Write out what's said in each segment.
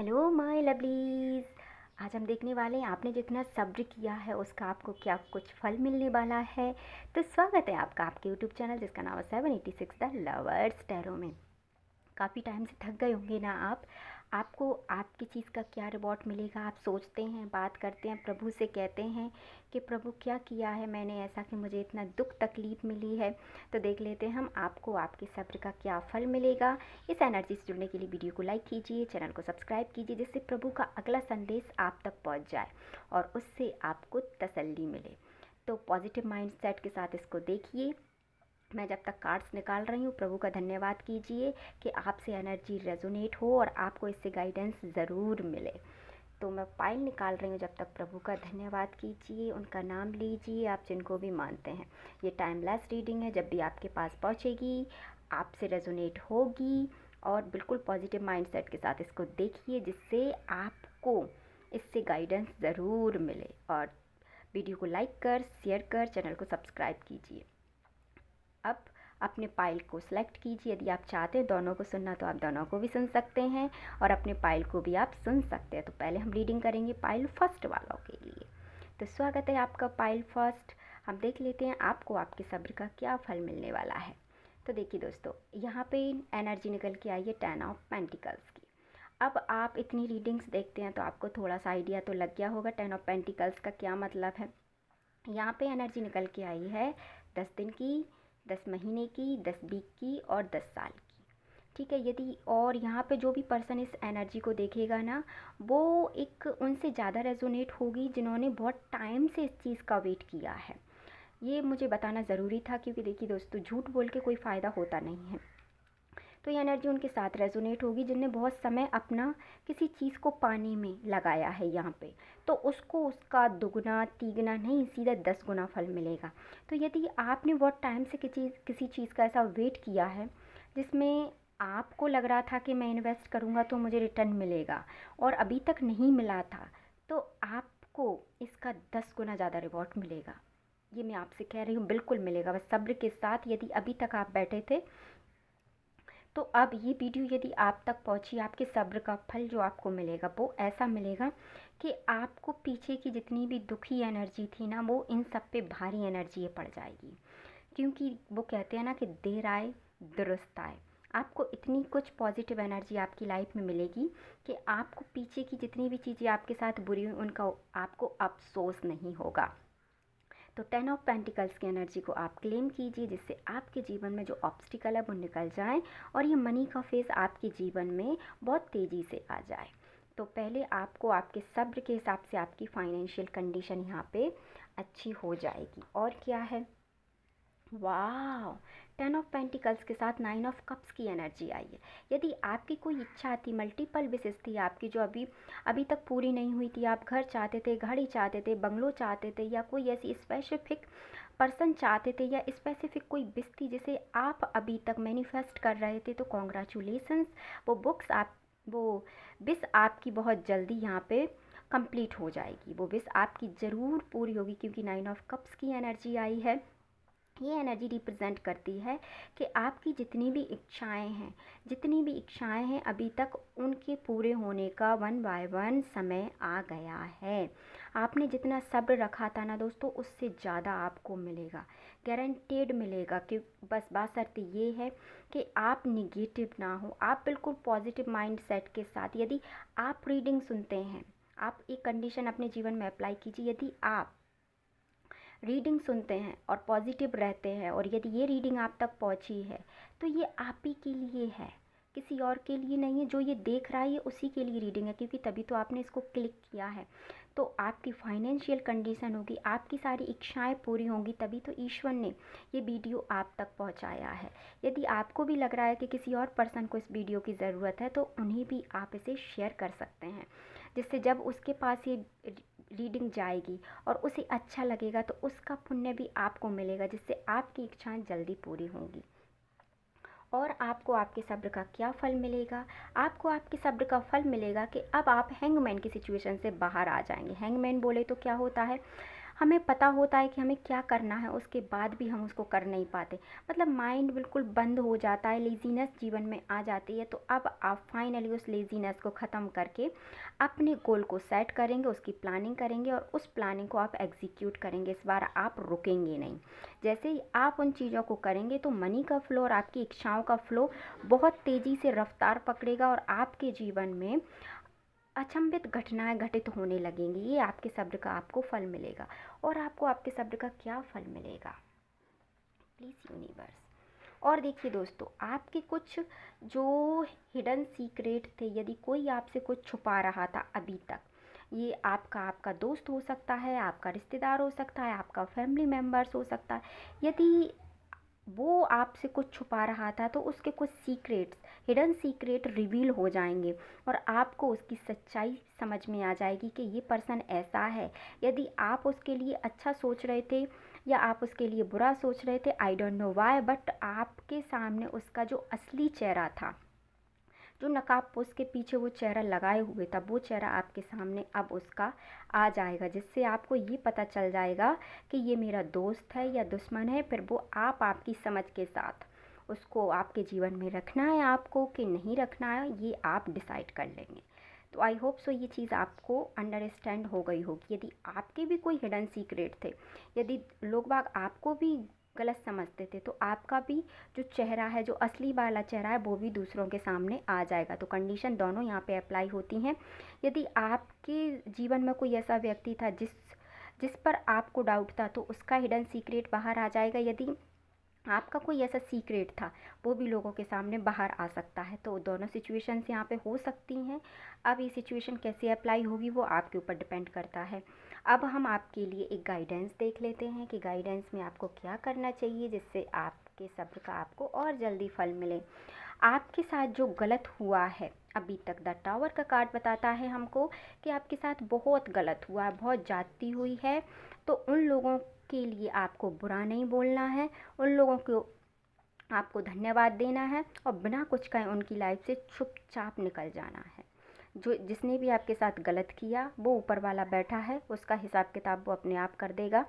Hello my lovelies. आज हम देखने वाले हैं आपने जितना सब्र किया है उसका आपको क्या कुछ फल मिलने वाला है। तो स्वागत है आपका आपके यूट्यूब चैनल जिसका नाम है 786 द लवर्स टैरो में। काफ़ी टाइम से थक गए होंगे ना आप। आपको आपकी चीज़ का क्या रिवॉर्ड मिलेगा आप सोचते हैं, बात करते हैं, प्रभु से कहते हैं कि प्रभु क्या किया है मैंने ऐसा कि मुझे इतना दुख तकलीफ़ मिली है। तो देख लेते हैं हम आपको आपके सब्र का क्या फल मिलेगा। इस एनर्जी से जुड़ने के लिए वीडियो को लाइक कीजिए, चैनल को सब्सक्राइब कीजिए, जिससे प्रभु का अगला संदेश आप तक पहुंच जाए और उससे आपको तसल्ली मिले। तो पॉजिटिव माइंड सेट के साथ इसको देखिए। मैं जब तक कार्ड्स निकाल रही हूँ प्रभु का धन्यवाद कीजिए कि आपसे एनर्जी रेजोनेट हो और आपको इससे गाइडेंस ज़रूर मिले। तो मैं पाइल निकाल रही हूँ, जब तक प्रभु का धन्यवाद कीजिए, उनका नाम लीजिए आप जिनको भी मानते हैं। ये टाइमलेस रीडिंग है, जब भी आपके पास पहुँचेगी आपसे रेजोनेट होगी और बिल्कुल पॉजिटिव माइंडसेट के साथ इसको देखिए जिससे आपको इससे गाइडेंस ज़रूर मिले। और वीडियो को लाइक कर, शेयर कर, चैनल को सब्सक्राइब कीजिए। अब अपने पाइल को सिलेक्ट कीजिए। यदि आप चाहते हैं दोनों को सुनना तो आप दोनों को भी सुन सकते हैं और अपने पाइल को भी आप सुन सकते हैं। तो पहले हम रीडिंग करेंगे पाइल फर्स्ट वालों के लिए। तो स्वागत है आपका पाइल फर्स्ट। हम देख लेते हैं आपको आपके सब्र का क्या फल मिलने वाला है। तो देखिए दोस्तों, यहाँ पे एनर्जी निकल के आई है 10 ऑफ पेंटिकल्स की। अब आप इतनी रीडिंग्स देखते हैं तो आपको थोड़ा सा आइडिया तो लग गया होगा 10 ऑफ पेंटिकल्स का क्या मतलब है। यहाँ पे एनर्जी निकल के आई है 10 दिन की, 10 महीने की, 10 वीक की और 10 साल की। ठीक है, यदि और यहाँ पे जो भी पर्सन इस एनर्जी को देखेगा ना, वो एक उनसे ज़्यादा रेजोनेट होगी जिन्होंने बहुत टाइम से इस चीज़ का वेट किया है। ये मुझे बताना ज़रूरी था क्योंकि देखिए दोस्तों, झूठ बोल के कोई फ़ायदा होता नहीं है। तो ये एनर्जी उनके साथ रेजोनेट होगी जिनने बहुत समय अपना किसी चीज़ को पाने में लगाया है यहाँ पे। तो उसको उसका दुगना तिगना नहीं, सीधा 10 गुना फल मिलेगा। तो यदि आपने बहुत टाइम से किसी चीज़ का ऐसा वेट किया है जिसमें आपको लग रहा था कि मैं इन्वेस्ट करूँगा तो मुझे रिटर्न मिलेगा और अभी तक नहीं मिला था, तो आपको इसका 10 गुना ज़्यादा रिवॉर्ड मिलेगा। ये मैं आपसे कह रही हूँ, बिल्कुल मिलेगा। बस सब्र के साथ, यदि अभी तक आप बैठे थे तो अब ये वीडियो यदि आप तक पहुंची, आपके सब्र का फल जो आपको मिलेगा वो ऐसा मिलेगा कि आपको पीछे की जितनी भी दुखी एनर्जी थी ना, वो इन सब पे भारी एनर्जी पड़ जाएगी। क्योंकि वो कहते हैं ना कि देर आए दुरुस्त आए। आपको इतनी कुछ पॉजिटिव एनर्जी आपकी लाइफ में मिलेगी कि आपको पीछे की जितनी भी चीज़ें आपके साथ बुरी हुई उनका आपको अफसोस नहीं होगा। तो 10 ऑफ पेंटिकल्स की एनर्जी को आप क्लेम कीजिए जिससे आपके जीवन में जो ऑब्स्टिकल है वो निकल जाए और ये मनी का फेज़ आपके जीवन में बहुत तेज़ी से आ जाए। तो पहले आपको आपके सब्र के हिसाब से आपकी फाइनेंशियल कंडीशन यहाँ पे अच्छी हो जाएगी। और क्या है, वाह, 10 ऑफ पेंटिकल्स के साथ 9 ऑफ कप्स की एनर्जी आई है। यदि आपकी कोई इच्छा थी, मल्टीपल विशेष थी आपकी जो अभी अभी तक पूरी नहीं हुई थी, आप घर चाहते थे, गाड़ी चाहते थे, बंगलो चाहते थे, या कोई ऐसी स्पेसिफिक पर्सन चाहते थे या स्पेसिफिक कोई विश थी जिसे आप अभी तक मैनिफेस्ट कर रहे थे, तो कॉन्ग्रेचुलेसन्स। वो विश आपकी बहुत जल्दी यहाँ पे कंप्लीट हो जाएगी। वो विश आपकी ज़रूर पूरी होगी क्योंकि 9 ऑफ कप्स की एनर्जी आई है। ये एनर्जी रिप्रेजेंट करती है कि आपकी जितनी भी इच्छाएं हैं अभी तक उनके पूरे होने का वन बाय वन समय आ गया है। आपने जितना सब्र रखा था ना दोस्तों, उससे ज़्यादा आपको मिलेगा, गारंटेड मिलेगा। कि बस बात शर्त ये है कि आप निगेटिव ना हो, आप बिल्कुल पॉजिटिव माइंड सेट के साथ। यदि आप रीडिंग सुनते हैं, आप एक कंडीशन अपने जीवन में अप्लाई कीजिए। यदि आप रीडिंग सुनते हैं और पॉजिटिव रहते हैं और यदि ये रीडिंग आप तक पहुंची है तो ये आप ही के लिए है, किसी और के लिए नहीं है। जो ये देख रहा है ये उसी के लिए रीडिंग है क्योंकि तभी तो आपने इसको क्लिक किया है। तो आपकी फाइनेंशियल कंडीशन होगी, आपकी सारी इच्छाएं पूरी होंगी, तभी तो ईश्वर ने ये वीडियो आप तक पहुंचाया है। यदि आपको भी लग रहा है कि किसी और पर्सन को इस वीडियो की ज़रूरत है तो उन्हें भी आप इसे शेयर कर सकते हैं, जिससे जब उसके पास ये रीडिंग जाएगी और उसे अच्छा लगेगा तो उसका पुण्य भी आपको मिलेगा, जिससे आपकी इच्छाएं जल्दी पूरी होंगी। और आपको आपके सब्र का क्या फल मिलेगा, आपको आपके सब्र का फल मिलेगा कि अब आप हैंगमैन की सिचुएशन से बाहर आ जाएंगे। हैंगमैन बोले तो क्या होता है, हमें पता होता है कि हमें क्या करना है, उसके बाद भी हम उसको कर नहीं पाते। मतलब माइंड बिल्कुल बंद हो जाता है, लेज़ीनेस जीवन में आ जाती है। तो अब आप फाइनली उस लेज़ीनेस को ख़त्म करके अपने गोल को सेट करेंगे, उसकी प्लानिंग करेंगे और उस प्लानिंग को आप एग्जीक्यूट करेंगे। इस बार आप रुकेंगे नहीं। जैसे ही आप उन चीज़ों को करेंगे तो मनी का फ्लो और आपकी इच्छाओं का फ्लो बहुत तेज़ी से रफ्तार पकड़ेगा और आपके जीवन में अचंभित घटनाएं घटित होने लगेंगी। ये आपके सब्र का आपको फल मिलेगा। और आपको आपके सब्र का क्या फल मिलेगा, प्लीज़ यूनिवर्स। और देखिए दोस्तों, आपके कुछ जो हिडन सीक्रेट थे, यदि कोई आपसे कुछ छुपा रहा था अभी तक, ये आपका दोस्त हो सकता है, आपका रिश्तेदार हो सकता है, आपका फैमिली मेम्बर्स हो सकता है। यदि वो आपसे कुछ छुपा रहा था तो उसके कुछ सीक्रेट्स, हिडन सीक्रेट रिवील हो जाएंगे और आपको उसकी सच्चाई समझ में आ जाएगी कि ये पर्सन ऐसा है। यदि आप उसके लिए अच्छा सोच रहे थे या आप उसके लिए बुरा सोच रहे थे, I don't know why, but आपके सामने उसका जो असली चेहरा था, जो नकाबपोश के पीछे वो चेहरा लगाए हुए था, वो चेहरा आपके सामने अब उसका आ जाएगा, जिससे आपको ये पता चल जाएगा कि ये मेरा दोस्त है या दुश्मन है। फिर वो आप आपकी समझ के साथ उसको आपके जीवन में रखना है आपको कि नहीं रखना है, ये आप डिसाइड कर लेंगे। तो आई होप सो ये चीज़ आपको अंडरस्टैंड हो गई होगी। यदि आपके भी कोई हिडन सीक्रेट थे, यदि लोग बाग आपको भी गलत समझते थे, तो आपका भी जो चेहरा है, जो असली वाला चेहरा है, वो भी दूसरों के सामने आ जाएगा। तो कंडीशन दोनों यहाँ पे अप्लाई होती हैं। यदि आपके जीवन में कोई ऐसा व्यक्ति था जिस जिस पर आपको डाउट था, तो उसका हिडन सीक्रेट बाहर आ जाएगा। यदि आपका कोई ऐसा सीक्रेट था, वो भी लोगों के सामने बाहर आ सकता है। तो दोनों सिचुएशंस यहाँ पे हो सकती हैं। अब ये सिचुएशन कैसे अप्लाई होगी वो आपके ऊपर डिपेंड करता है। अब हम आपके लिए एक गाइडेंस देख लेते हैं कि गाइडेंस में आपको क्या करना चाहिए जिससे आपके सब्र का आपको और जल्दी फल मिले। आपके साथ जो गलत हुआ है अभी तक, द टावर का कार्ड बताता है हमको कि आपके साथ बहुत गलत हुआ है, बहुत ज्यादती हुई है। तो उन लोगों के लिए आपको बुरा नहीं बोलना है, उन लोगों को आपको धन्यवाद देना है और बिना कुछ कहे उनकी लाइफ से चुपचाप निकल जाना है। जो जिसने भी आपके साथ गलत किया, वो ऊपर वाला बैठा है, उसका हिसाब किताब वो अपने आप कर देगा।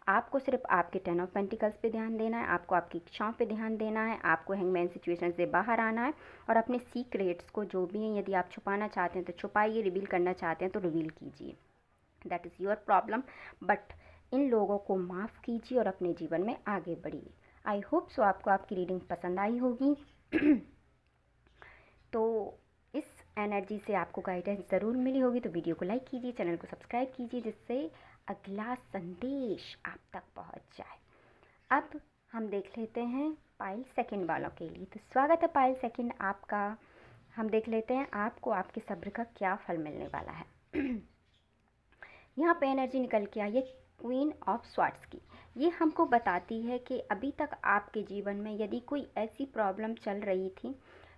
आपको सिर्फ आपके 10 ऑफ पेंटिकल्स पे ध्यान देना है, आपको आपकी इच्छाओं पे ध्यान देना है, आपको हैंगमैन सिचुएशन से बाहर आना है और अपने सीक्रेट्स को जो भी हैं, यदि आप छुपाना चाहते हैं तो छुपाइए, रिवील करना चाहते हैं तो रिवील कीजिए। That is your problem. But in लोगों को माफ़ कीजिए और अपने जीवन में आगे बढ़िए। आई होप सो आपको आपकी रीडिंग पसंद आई होगी। तो इस एनर्जी से आपको गाइडेंस ज़रूर मिली होगी। तो वीडियो को लाइक कीजिए, चैनल को सब्सक्राइब कीजिए, जिससे अगला संदेश आप तक पहुंच जाए। अब हम देख लेते हैं पाइल सेकंड वालों के लिए। तो स्वागत है पाइल सेकंड आपका। हम देख लेते हैं आपको आपके सब्र का क्या फल मिलने वाला है। यहाँ पे एनर्जी निकल के आई है क्वीन ऑफ स्वार्ड्स की। ये हमको बताती है कि अभी तक आपके जीवन में यदि कोई ऐसी प्रॉब्लम चल रही थी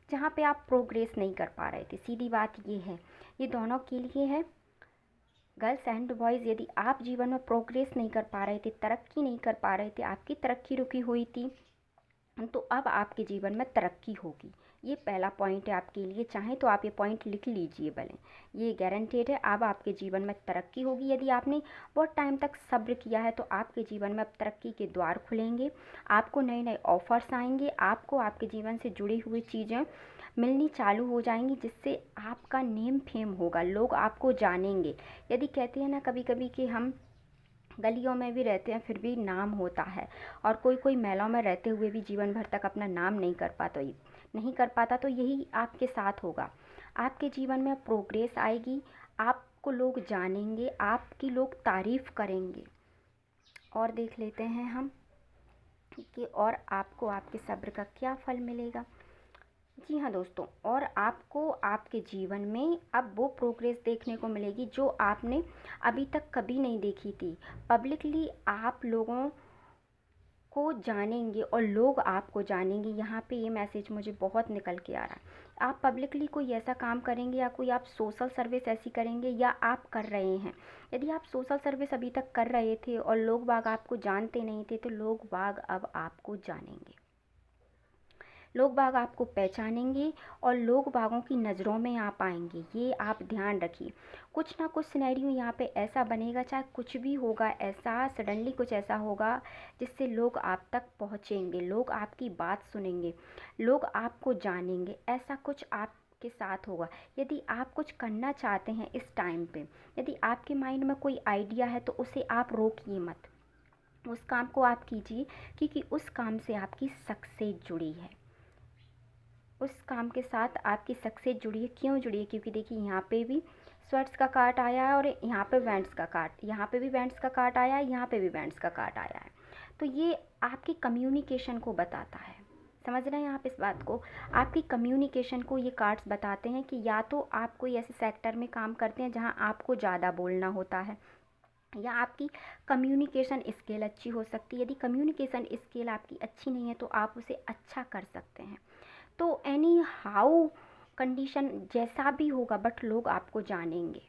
जहाँ पे आप प्रोग्रेस नहीं कर पा रहे थे, सीधी बात ये है, ये दोनों के लिए है, गर्ल्स एंड बॉयज़। यदि आप जीवन में प्रोग्रेस नहीं कर पा रहे थे, तरक्की नहीं कर पा रहे थे, आपकी तरक्की रुकी हुई थी, तो अब आपके जीवन में तरक्की होगी। ये पहला पॉइंट है आपके लिए। चाहें तो आप ये पॉइंट लिख लीजिए भले, ये गारंटेड है। अब आपके जीवन में तरक्की होगी। यदि आपने बहुत टाइम तक सब्र किया है तो आपके जीवन में अब तरक्की के द्वार खुलेंगे, आपको नए नए ऑफर्स आएंगे, आपको आपके जीवन से जुड़ी हुई चीज़ें मिलनी चालू हो जाएंगी, जिससे आपका नेम फेम होगा, लोग आपको जानेंगे। यदि कहते हैं ना कभी कभी कि हम गलियों में भी रहते हैं फिर भी नाम होता है, और कोई कोई महलों में रहते हुए भी जीवन भर तक अपना नाम नहीं कर पाता, तो यही आपके साथ होगा। आपके जीवन में प्रोग्रेस आएगी, आपको लोग जानेंगे, आपकी लोग तारीफ़ करेंगे। और देख लेते हैं हम कि और आपको आपके सब्र का क्या फल मिलेगा। जी हाँ दोस्तों, और आपको आपके जीवन में अब वो प्रोग्रेस देखने को मिलेगी जो आपने अभी तक कभी नहीं देखी थी। पब्लिकली आप लोगों को जानेंगे और लोग आपको जानेंगे। यहाँ पे ये मैसेज मुझे बहुत निकल के आ रहा है। आप पब्लिकली कोई ऐसा काम करेंगे या कोई आप सोशल सर्विस ऐसी करेंगे या आप कर रहे हैं। यदि आप सोशल सर्विस अभी तक कर रहे थे और लोग बाग आपको जानते नहीं थे, तो लोग बाग अब आपको जानेंगे। लोग बाग आपको पहचानेंगे और लोग बागों की नज़रों में आप आएंगे, ये आप ध्यान रखिए। कुछ ना कुछ सिनेरियो यहाँ पे ऐसा बनेगा, चाहे कुछ भी होगा, ऐसा सडनली कुछ ऐसा होगा जिससे लोग आप तक पहुँचेंगे, लोग आपकी बात सुनेंगे, लोग आपको जानेंगे, ऐसा कुछ आप के साथ होगा। यदि आप कुछ करना चाहते हैं इस टाइम पे, यदि आपके माइंड में कोई आइडिया है तो उसे आप रोकिए मत, उस काम को आप कीजिए, क्योंकि उस काम से आपकी सक्सेस जुड़ी है, उस काम के साथ आपकी सक्सेस जुड़ी है। क्यों जुड़ी है? क्योंकि देखिए यहाँ पे भी स्वर्ड्स का कार्ड आया है और यहाँ पे वेंट्स का कार्ड, यहाँ पे भी वेंट्स का कार्ड आया है, यहाँ पे भी वेंट्स का कार्ड आया है। तो ये आपकी कम्युनिकेशन को बताता है, समझ रहे हैं आप इस बात को? आपकी कम्युनिकेशन को ये कार्ड्स बताते हैं कि या तो आप कोई ऐसे सेक्टर में काम करते हैं जहाँ आपको ज़्यादा बोलना होता है, या आपकी कम्युनिकेशन स्किल अच्छी हो सकती है। यदि कम्युनिकेशन स्किल आपकी अच्छी नहीं है तो आप उसे अच्छा कर सकते हैं। तो एनी हाउ कंडीशन जैसा भी होगा, बट लोग आपको जानेंगे,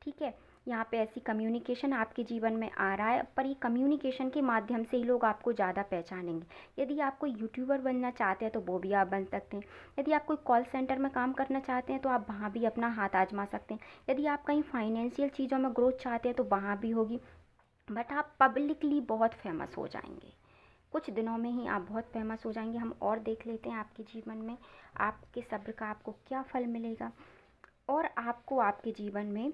ठीक है। यहाँ पे ऐसी कम्युनिकेशन आपके जीवन में आ रहा है, पर ये कम्युनिकेशन के माध्यम से ही लोग आपको ज़्यादा पहचानेंगे। यदि आप कोई यूट्यूबर बनना चाहते हैं तो वो भी आप बन सकते हैं। यदि आप कोई कॉल सेंटर में काम करना चाहते हैं तो आप वहाँ भी अपना हाथ आजमा सकते हैं। यदि आप कहीं फाइनेंशियल चीज़ों में ग्रोथ चाहते हैं तो वहाँ भी होगी, बट आप पब्लिकली बहुत फेमस हो जाएंगे, कुछ दिनों में ही आप बहुत फेमस हो जाएंगे। हम और देख लेते हैं आपके जीवन में आपके सब्र का आपको क्या फल मिलेगा, और आपको आपके जीवन में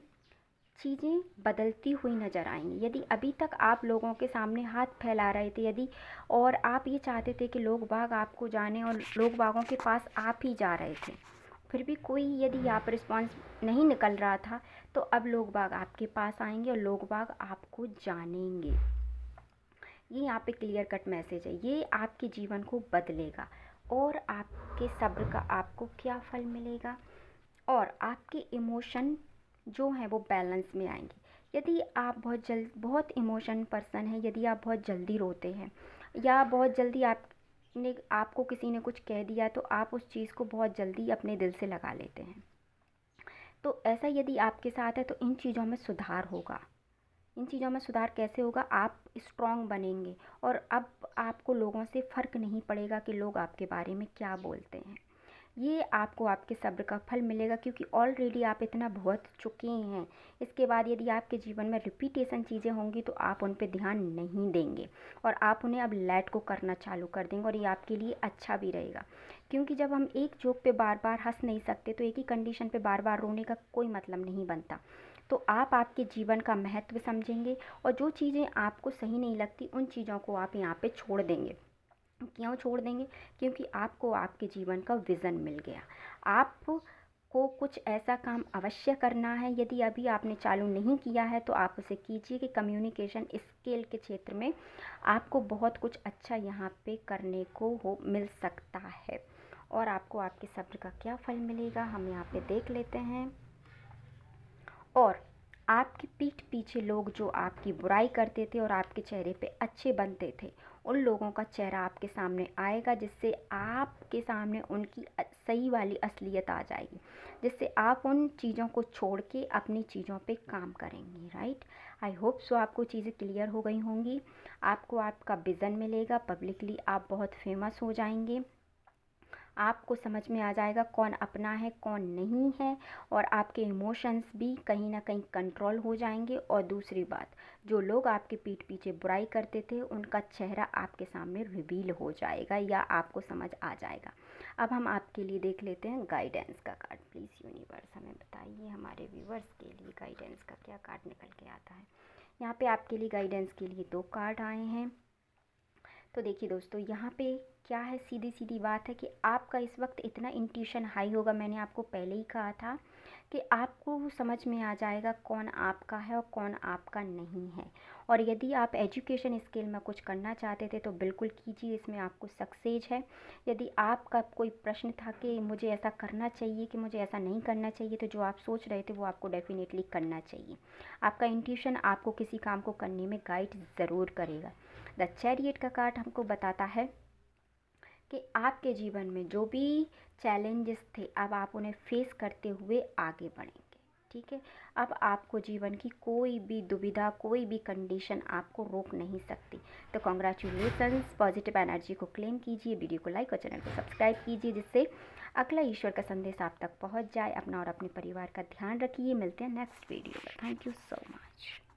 चीज़ें बदलती हुई नज़र आएंगी। यदि अभी तक आप लोगों के सामने हाथ फैला रहे थे, यदि और आप ये चाहते थे कि लोग बाग आपको जाने और लोग बागों के पास आप ही जा रहे थे, फिर भी कोई यदि आप रिस्पॉन्स नहीं निकल रहा था, तो अब लोग बाग आपके पास आएंगे और लोग बाग आपको जानेंगे। ये यहाँ पे क्लियर कट मैसेज है, ये आपके जीवन को बदलेगा। और आपके सब्र का आपको क्या फल मिलेगा, और आपके इमोशन जो हैं वो बैलेंस में आएंगे। यदि आप बहुत इमोशन पर्सन है, यदि आप बहुत जल्दी रोते हैं, या बहुत जल्दी आपको किसी ने कुछ कह दिया तो आप उस चीज़ को बहुत जल्दी अपने दिल से लगा लेते हैं, तो ऐसा यदि आपके साथ है तो इन चीज़ों में सुधार होगा। इन चीज़ों में सुधार कैसे होगा? आप स्ट्रॉन्ग बनेंगे और अब आपको लोगों से फ़र्क नहीं पड़ेगा कि लोग आपके बारे में क्या बोलते हैं। ये आपको आपके सब्र का फल मिलेगा, क्योंकि ऑलरेडी आप इतना भुगत चुके हैं। इसके बाद यदि आपके जीवन में रिपीटेशन चीज़ें होंगी तो आप उन पे ध्यान नहीं देंगे और आप उन्हें अब लेट को करना चालू कर देंगे, और ये आपके लिए अच्छा भी रहेगा। क्योंकि जब हम एक जोक पे बार बार हंस नहीं सकते तो एक ही कंडीशन पे बार बार रोने का कोई मतलब नहीं बनता। तो आप आपके जीवन का महत्व समझेंगे, और जो चीज़ें आपको सही नहीं लगती उन चीज़ों को आप यहाँ पे छोड़ देंगे। क्यों छोड़ देंगे? क्योंकि आपको आपके जीवन का विज़न मिल गया। आपको कुछ ऐसा काम अवश्य करना है, यदि अभी आपने चालू नहीं किया है तो आप उसे कीजिए कि कम्युनिकेशन स्किल के क्षेत्र में आपको बहुत कुछ अच्छा यहाँ पे करने को मिल सकता है। और आपको आपके सब्र का क्या फल मिलेगा हम यहाँ पे देख लेते हैं। और आपकी पीठ पीछे लोग जो आपकी बुराई करते थे और आपके चेहरे पे अच्छे बनते थे, उन लोगों का चेहरा आपके सामने आएगा, जिससे आपके सामने उनकी सही वाली असलियत आ जाएगी, जिससे आप उन चीज़ों को छोड़ के अपनी चीज़ों पे काम करेंगे। राइट, आई होप सो आपको चीज़ें क्लियर हो गई होंगी। आपको आपका विज़न मिलेगा, पब्लिकली आप बहुत फेमस हो जाएंगे, आपको समझ में आ जाएगा कौन अपना है कौन नहीं है, और आपके इमोशंस भी कहीं ना कहीं कंट्रोल हो जाएंगे। और दूसरी बात, जो लोग आपके पीठ पीछे बुराई करते थे उनका चेहरा आपके सामने रिवील हो जाएगा, या आपको समझ आ जाएगा। अब हम आपके लिए देख लेते हैं गाइडेंस का कार्ड। प्लीज़ यूनिवर्स हमें बताइए हमारे व्यूवर्स के लिए गाइडेंस का क्या कार्ड निकल के आता है। यहाँ पे आपके लिए गाइडेंस के लिए 2 कार्ड आए हैं। तो देखिए दोस्तों, यहाँ पे क्या है, सीधी सीधी बात है कि आपका इस वक्त इतना इंट्यूशन हाई होगा, मैंने आपको पहले ही कहा था कि आपको समझ में आ जाएगा कौन आपका है और कौन आपका नहीं है। और यदि आप एजुकेशन स्किल में कुछ करना चाहते थे तो बिल्कुल कीजिए, इसमें आपको सक्सेस है। यदि आपका कोई प्रश्न था कि मुझे ऐसा करना चाहिए कि मुझे ऐसा नहीं करना चाहिए, तो जो आप सोच रहे थे वो आपको डेफिनेटली करना चाहिए। आपका इंट्यूशन आपको किसी काम को करने में गाइड ज़रूर करेगा। द चैरियट का कार्ड हमको बताता है कि आपके जीवन में जो भी चैलेंजेस थे अब आप उन्हें फेस करते हुए आगे बढ़ेंगे। ठीक है। अब आपको जीवन की कोई भी दुविधा, कोई भी कंडीशन आपको रोक नहीं सकती। तो कॉन्ग्रेचुलेसन्स, पॉजिटिव एनर्जी को क्लेम कीजिए, वीडियो को लाइक और चैनल को सब्सक्राइब कीजिए, जिससे अगला ईश्वर का संदेश आप तक पहुंच जाए। अपना और अपने परिवार का ध्यान रखिए। मिलते हैं नेक्स्ट वीडियो में। Thank you so much.